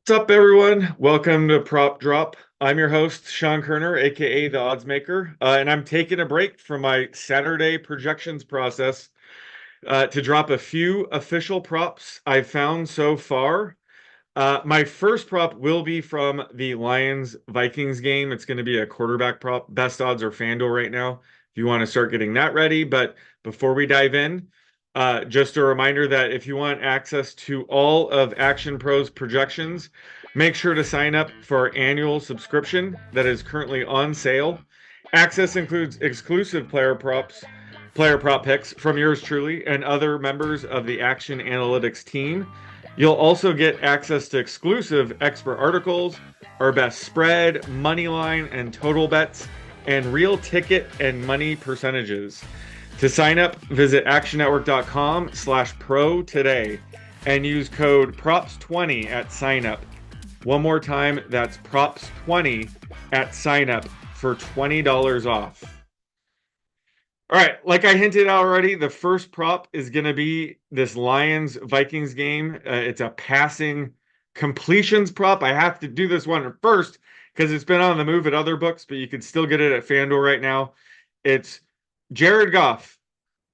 What's up, everyone? Welcome to Prop Drop. I'm your host, Sean Koerner, aka the Oddsmaker, and I'm taking a break from my Saturday projections process to drop a few official props I've found so far. My first prop will be from the Lions Vikings game. It's going to be a quarterback prop. Best odds are FanDuel right now if you want to start getting that ready. But before we dive in, just a reminder that if you want access to all of Action Pro's projections, make sure to sign up for our annual subscription that is currently on sale. Access includes exclusive player prop picks from yours truly, and other members of the Action Analytics team. You'll also get access to exclusive expert articles, our best spread, money line, and total bets, and real ticket and money percentages. To sign up, visit actionnetwork.com/pro today and use code PROPS20 at sign up. One more time, that's PROPS20 at sign up for $20 off. All right, like I hinted already, the first prop is going to be this Lions-Vikings game. It's a passing completions prop. I have to do this one first because it's been on the move at other books, but you can still get it at FanDuel right now. It's Jared Goff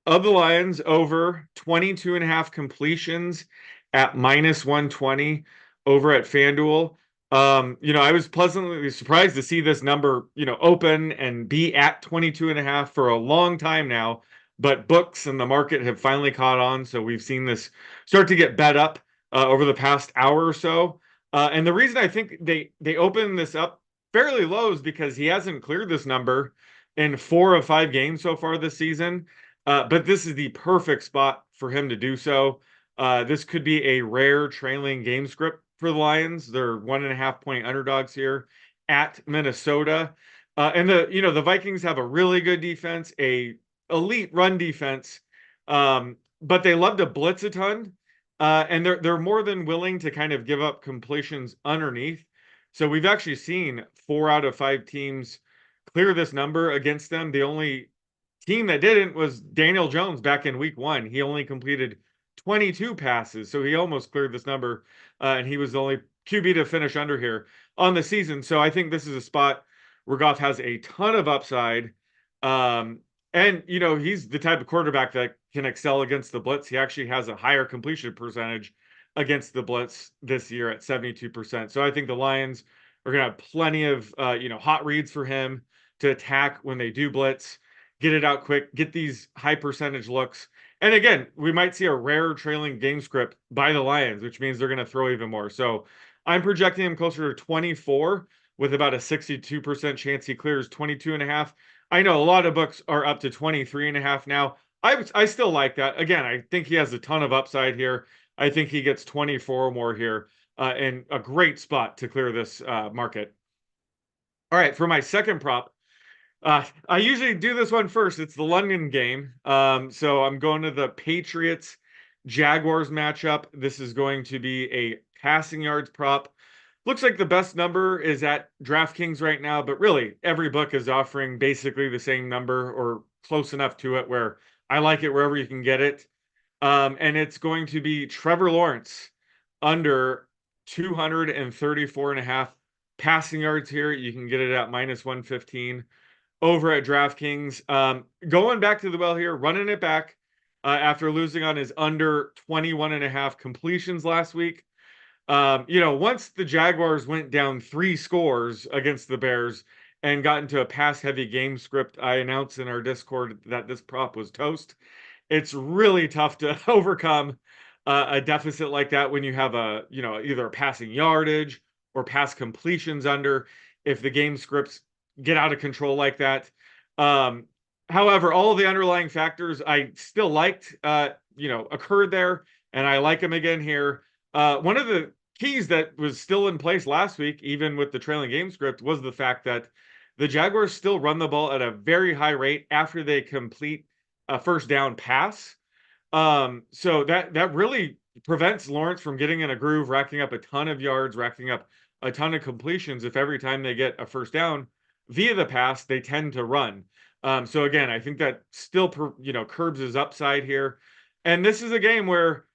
of the Lions over 22.5 completions at -120 over at FanDuel. I was pleasantly surprised to see this number, open and be at 22.5 for a long time now, but books and the market have finally caught on. So we've seen this start to get bet up over the past hour or so. And the reason I think they opened this up fairly low is because he hasn't cleared this number in 4 of 5 games so far this season. But this is the perfect spot for him to do so. This could be a rare trailing game script for the Lions. They're 1.5-point underdogs here at Minnesota. And the Vikings have a really good defense, a elite run defense, but they love to blitz a ton. And they're more than willing to kind of give up completions underneath. So we've actually seen 4 out of 5 teams clear this number against them. The only team that didn't was Daniel Jones back in week 1. He only completed 22 passes, so he almost cleared this number, and he was the only QB to finish under here on the season. So I think this is a spot where Goff has a ton of upside. And he's the type of quarterback that can excel against the blitz. He actually has a higher completion percentage against the blitz this year at 72%. So I think the Lions are going to have plenty of hot reads for him to attack when they do blitz, get it out quick, get these high percentage looks. And again, we might see a rare trailing game script by the Lions, which means they're going to throw even more. So I'm projecting him closer to 24 with about a 62% chance he clears 22.5. I know a lot of books are up to 23.5 now. I still like that. Again, I think he has a ton of upside here. I think he gets 24 or more here, and a great spot to clear this market. All right, for my second prop, I usually do this one first. It's the London game. So I'm going to the Patriots Jaguars matchup. This is going to be a passing yards prop. Looks like the best number is at DraftKings right now, but really every book is offering basically the same number or close enough to it where I like it wherever you can get it. And it's going to be Trevor Lawrence under 234.5 passing yards here. You can get it at -115. Over at DraftKings. Going back to the well here, running it back after losing on his under 21.5 completions last week. Once the Jaguars went down 3 scores against the Bears and got into a pass-heavy game script, I announced in our Discord that this prop was toast. It's really tough to overcome a deficit like that when you have either a passing yardage or pass completions under. If the game scripts get out of control like that. However, all of the underlying factors I still liked, occurred there, and I like them again here. One of the keys that was still in place last week, even with the trailing game script, was the fact that the Jaguars still run the ball at a very high rate after they complete a first down pass. So that really prevents Lawrence from getting in a groove, racking up a ton of yards, racking up a ton of completions if every time they get a first down via the pass, they tend to run. So again, I think that still, curbs his upside here. And this is a game where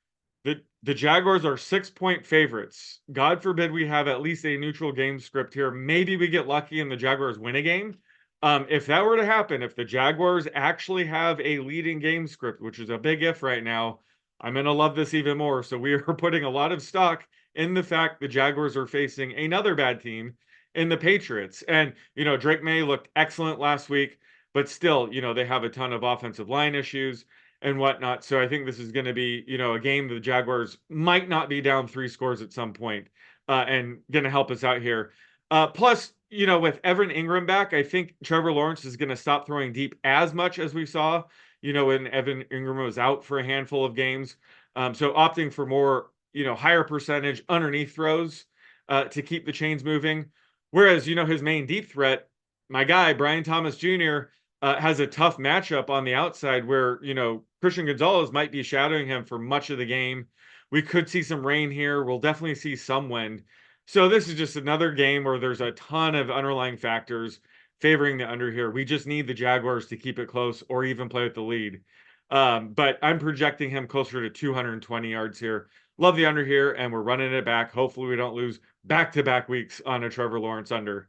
The Jaguars are 6-point favorites. God forbid we have at least a neutral game script here. Maybe we get lucky and the Jaguars win a game. If that were to happen, if the Jaguars actually have a leading game script, which is a big if right now, I'm going to love this even more. So we are putting a lot of stock in the fact the Jaguars are facing another bad team in the Patriots. And, Drake May looked excellent last week, but still, they have a ton of offensive line issues and whatnot. So I think this is going to be, a game the Jaguars might not be down 3 scores at some point, and going to help us out here. Plus, with Evan Ingram back, I think Trevor Lawrence is going to stop throwing deep as much as we saw, when Evan Ingram was out for a handful of games. So opting for more, higher percentage underneath throws to keep the chains moving. Whereas, his main deep threat, my guy, Brian Thomas Jr., has a tough matchup on the outside where, Christian Gonzalez might be shadowing him for much of the game. We could see some rain here. We'll definitely see some wind. So this is just another game where there's a ton of underlying factors favoring the under here. We just need the Jaguars to keep it close or even play with the lead. But I'm projecting him closer to 220 yards here. Love the under here, and we're running it back. Hopefully we don't lose back-to-back weeks on a Trevor Lawrence under.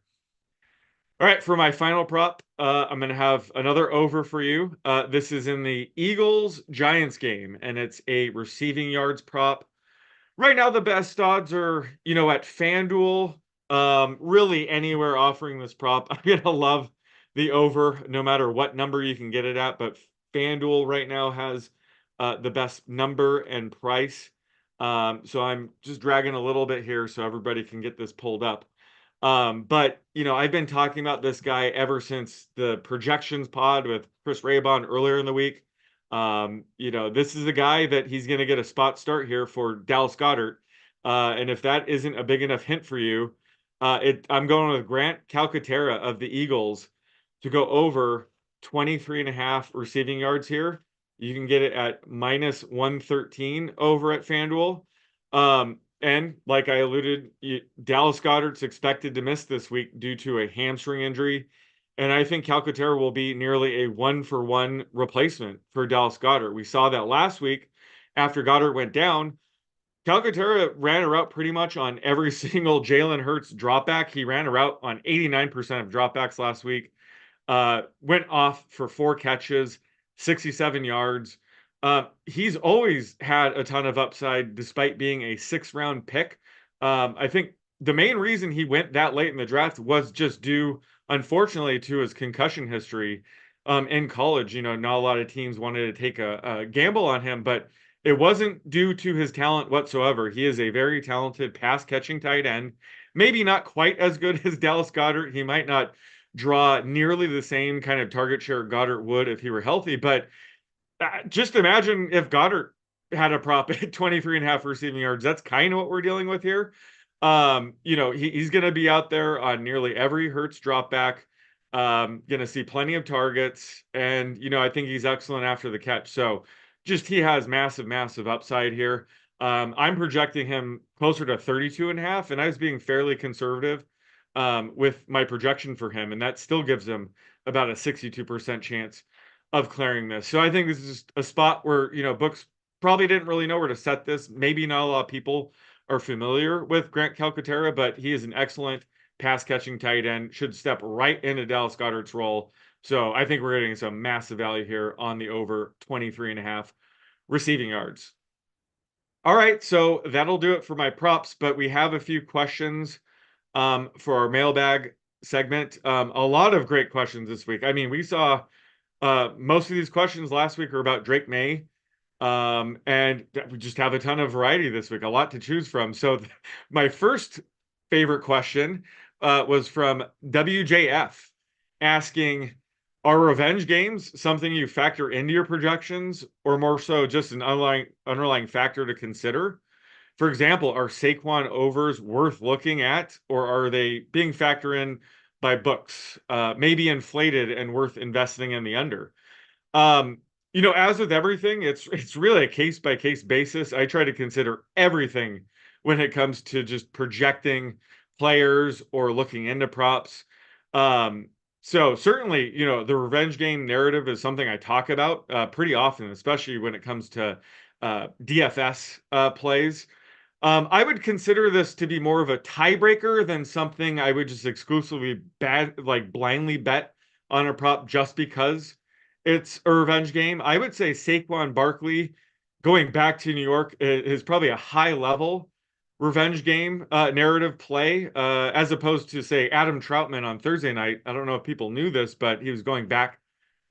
All right, for my final prop, I'm going to have another over for you. This is in the Eagles-Giants game, and it's a receiving yards prop. Right now, the best odds are, at FanDuel, really anywhere offering this prop. I'm going to love the over no matter what number you can get it at, but FanDuel right now has the best number and price. So I'm just dragging a little bit here so everybody can get this pulled up. But, I've been talking about this guy ever since the projections pod with Chris Raybon earlier in the week. This is a guy that he's going to get a spot start here for Dallas Goedert. And if that isn't a big enough hint for you, I'm going with Grant Calcatera of the Eagles to go over 23.5 receiving yards here. You can get it at minus 113 over at FanDuel. And like I alluded, Dallas Goedert's expected to miss this week due to a hamstring injury. And I think Calcaterra will be nearly a 1-for-1 replacement for Dallas Goedert. We saw that last week after Goedert went down. Calcaterra ran a route pretty much on every single Jalen Hurts dropback. He ran a route on 89% of dropbacks last week. Went off for 4 catches, 67 yards. He's always had a ton of upside despite being a 6th-round pick. I think the main reason he went that late in the draft was just due, unfortunately, to his concussion history in college. Not a lot of teams wanted to take a gamble on him, but it wasn't due to his talent whatsoever. He is a very talented pass-catching tight end. Maybe not quite as good as Dallas Goedert. He might not draw nearly the same kind of target share Goedert would if he were healthy, but just imagine if Goedert had a prop at 23.5 receiving yards. That's kind of what we're dealing with here. He's going to be out there on nearly every Hurts drop back. Going to see plenty of targets. And, I think he's excellent after the catch. So he has massive upside here. I'm projecting him closer to 32.5, and I was being fairly conservative with my projection for him. And that still gives him about a 62% chance of clearing this. So I think this is a spot where, books probably didn't really know where to set this. Maybe not a lot of people are familiar with Grant Calcaterra, but he is an excellent pass-catching tight end, should step right into Dallas Goedert's role. So I think we're getting some massive value here on the over 23.5 receiving yards. All right, so that'll do it for my props, but we have a few questions for our mailbag segment. A lot of great questions this week. I mean, we saw most of these questions last week are about Drake May. And we just have a ton of variety this week, a lot to choose from. So my first favorite question was from WJF asking, are revenge games something you factor into your projections or more so just an underlying factor to consider? For example, are Saquon overs worth looking at, or are they being factored in by books, maybe inflated and worth investing in the under? As with everything, it's really a case-by-case basis. I try to consider everything when it comes to just projecting players or looking into props. So certainly, the revenge game narrative is something I talk about pretty often, especially when it comes to DFS plays. I would consider this to be more of a tiebreaker than something I would just exclusively blindly bet on a prop just because it's a revenge game. I would say Saquon Barkley going back to New York is probably a high level revenge game narrative play as opposed to, say, Adam Troutman on Thursday night. I don't know if people knew this, but he was going back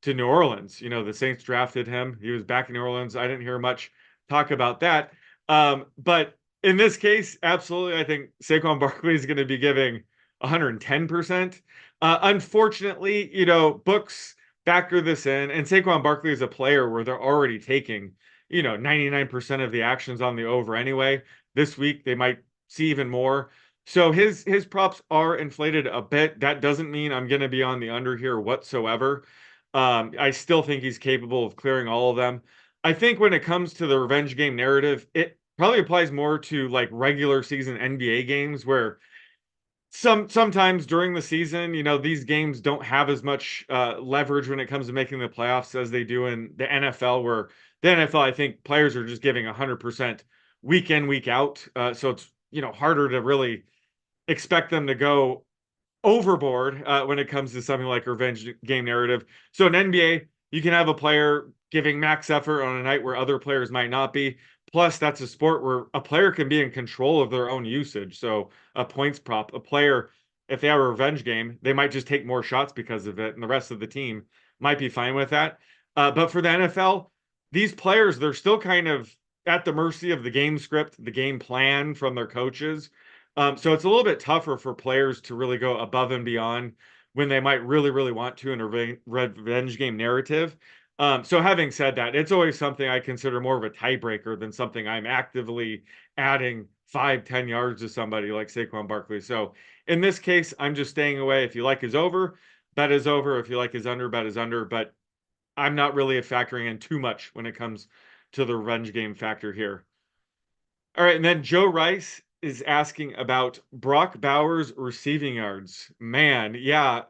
to New Orleans. The Saints drafted him. He was back in New Orleans. I didn't hear much talk about that. But in this case, absolutely, I think Saquon Barkley is going to be giving 110%. Unfortunately, books factor this in, and Saquon Barkley is a player where they're already taking, 99% of the actions on the over anyway. This week, they might see even more. So his props are inflated a bit. That doesn't mean I'm going to be on the under here whatsoever. I still think he's capable of clearing all of them. I think when it comes to the revenge game narrative, it probably applies more to like regular season NBA games where sometimes during the season, these games don't have as much leverage when it comes to making the playoffs as they do in the NFL, where the NFL, I think players are just giving 100% week in, week out. So it's, harder to really expect them to go overboard when it comes to something like revenge game narrative. So in NBA, you can have a player giving max effort on a night where other players might not be. Plus, that's a sport where a player can be in control of their own usage. So a points prop, a player, if they have a revenge game, they might just take more shots because of it, and the rest of the team might be fine with that. But for the NFL, these players, they're still kind of at the mercy of the game script, the game plan from their coaches. So it's a little bit tougher for players to really go above and beyond when they might really, really want to in a revenge game narrative. So having said that, it's always something I consider more of a tiebreaker than something I'm actively adding 5-10 yards to somebody like Saquon Barkley. So in this case, I'm just staying away. If you like his over, bet is over. If you like his under, bet is under. But I'm not really factoring in too much when it comes to the revenge game factor here. All right, and then Joe Rice is asking about Brock Bowers' receiving yards. Man, yeah,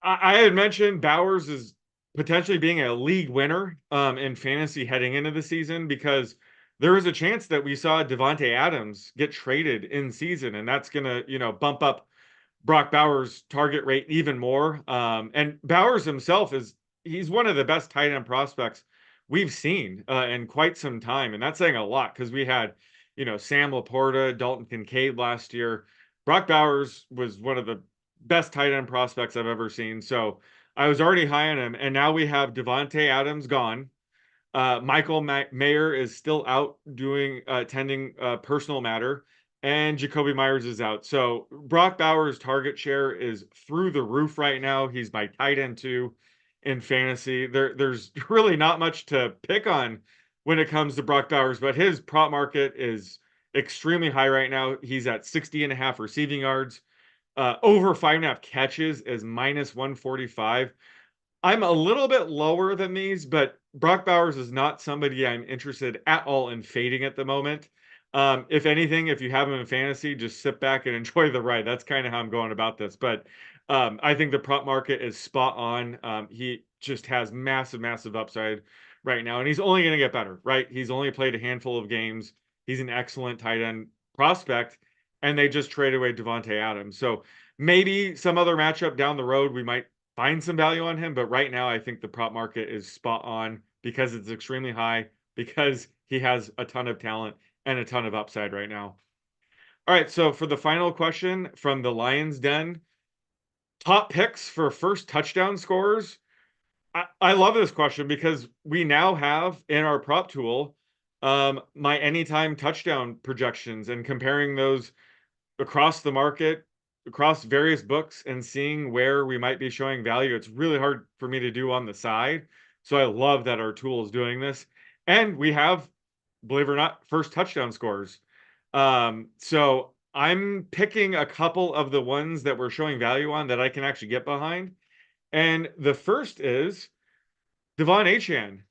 I had mentioned Bowers is potentially being a league winner in fantasy heading into the season because there is a chance that we saw Devontae Adams get traded in season, and that's gonna, bump up Brock Bowers' target rate even more. And Bowers himself he's one of the best tight end prospects we've seen in quite some time, and that's saying a lot because we had, Sam Laporta, Dalton Kincaid last year. Brock Bowers was one of the best tight end prospects I've ever seen. So I was already high on him, and now we have Devontae Adams gone. Michael Mayer is still out doing attending personal matter, and Jacoby Myers is out. So Brock Bowers' target share is through the roof right now. He's my tight end too in fantasy. There's really not much to pick on when it comes to Brock Bowers, but his prop market is extremely high right now. He's at 60.5 receiving yards. Over 5.5 catches is minus 145. I'm a little bit lower than these, but Brock Bowers is not somebody I'm interested at all in fading at the moment. If anything, if you have him in fantasy, just sit back and enjoy the ride. That's kind of how I'm going about this. But I think the prop market is spot on. He just has massive, massive upside right now, and he's only going to get better, right? He's only played a handful of games. He's an excellent tight end prospect, and they just traded away Devontae Adams. So maybe some other matchup down the road, we might find some value on him. But right now, I think the prop market is spot on because it's extremely high, because he has a ton of talent and a ton of upside right now. All right, so for the final question from the Lions Den, top picks for first touchdown scorers. I love this question because we now have in our prop tool my anytime touchdown projections and comparing those across the market, across various books, and seeing where we might be showing value. It's really hard for me to do on the side. So I love that our tool is doing this. And we have, believe it or not, first touchdown scores. So I'm picking a couple of the ones that we're showing value on that I can actually get behind. And the first is Devon Achane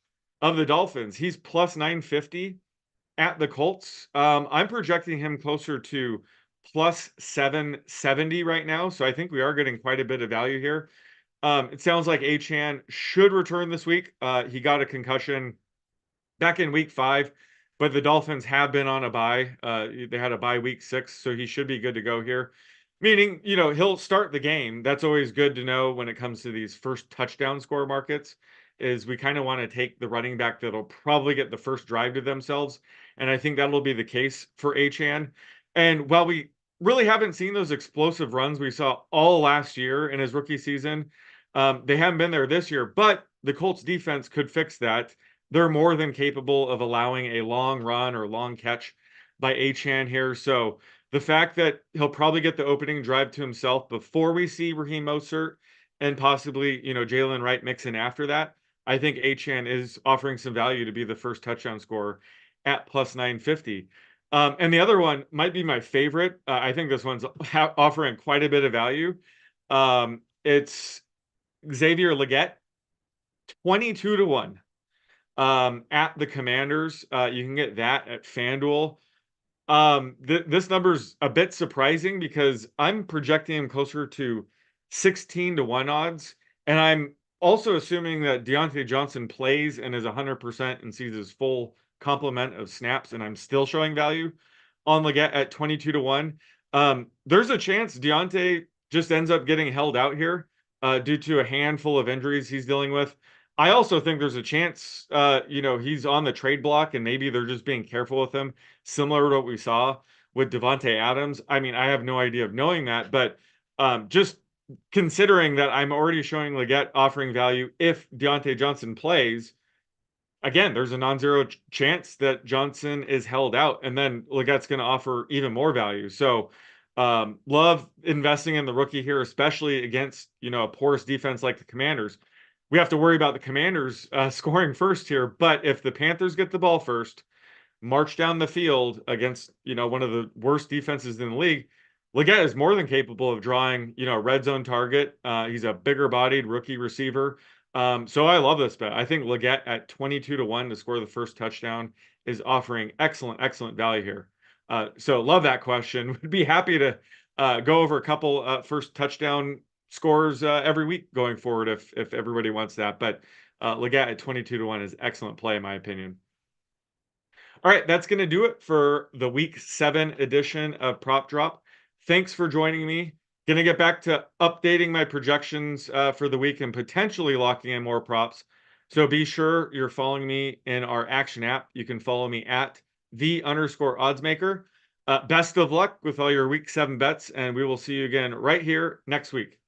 of the Dolphins. He's plus 950 at the Colts. I'm projecting him closer to plus 770 right now. So I think we are getting quite a bit of value here. It sounds like Achane should return this week. He got a concussion back in week 5. but the Dolphins have been on a bye. They had a bye week 6, so he should be good to go here. Meaning, he'll start the game. That's always good to know when it comes to these first touchdown score markets, is we kind of want to take the running back that'll probably get the first drive to themselves. And I think that'll be the case for Achane. And while we really haven't seen those explosive runs we saw all last year in his rookie season, they haven't been there this year, but the Colts defense could fix that. They're more than capable of allowing a long run or long catch by Achane here. So the fact that he'll probably get the opening drive to himself before we see Raheem Mostert and possibly, Jalen Wright mix in after that, I think Achane is offering some value to be the first touchdown scorer at plus 950. And the other one might be my favorite. I think this one's offering quite a bit of value. It's Xavier Legette, 22 to 1 at the Commanders. You can get that at FanDuel. This number's a bit surprising because I'm projecting him closer to 16 to 1 odds. And I'm also assuming that Deontay Johnson plays and is 100% and sees his full complement of snaps, and I'm still showing value on Legette at 22 to 1. There's a chance Deontay just ends up getting held out here due to a handful of injuries he's dealing with. I also think there's a chance, he's on the trade block and maybe they're just being careful with him, similar to what we saw with Devontae Adams. I mean, I have no idea of knowing that, but just considering that I'm already showing Legette offering value if Deontay Johnson plays, again, there's a non-zero chance that Johnson is held out, and then Legette's going to offer even more value. So love investing in the rookie here, especially against, a porous defense like the Commanders. We have to worry about the Commanders scoring first here, but if the Panthers get the ball first, march down the field against, one of the worst defenses in the league, Legette is more than capable of drawing, a red zone target. He's a bigger bodied rookie receiver. So I love this bet. I think Legette at 22 to 1 to score the first touchdown is offering excellent, excellent value here. So love that question. Would be happy to go over a couple first touchdown scores every week going forward if everybody wants that. But Legette at 22 to 1 is excellent play in my opinion. All right, that's going to do it for the week 7 edition of Prop Drop. Thanks for joining me. Going to get back to updating my projections for the week and potentially locking in more props. So be sure you're following me in our action app. You can follow me at _oddsmaker. Best of luck with all your week 7 bets, and we will see you again right here next week.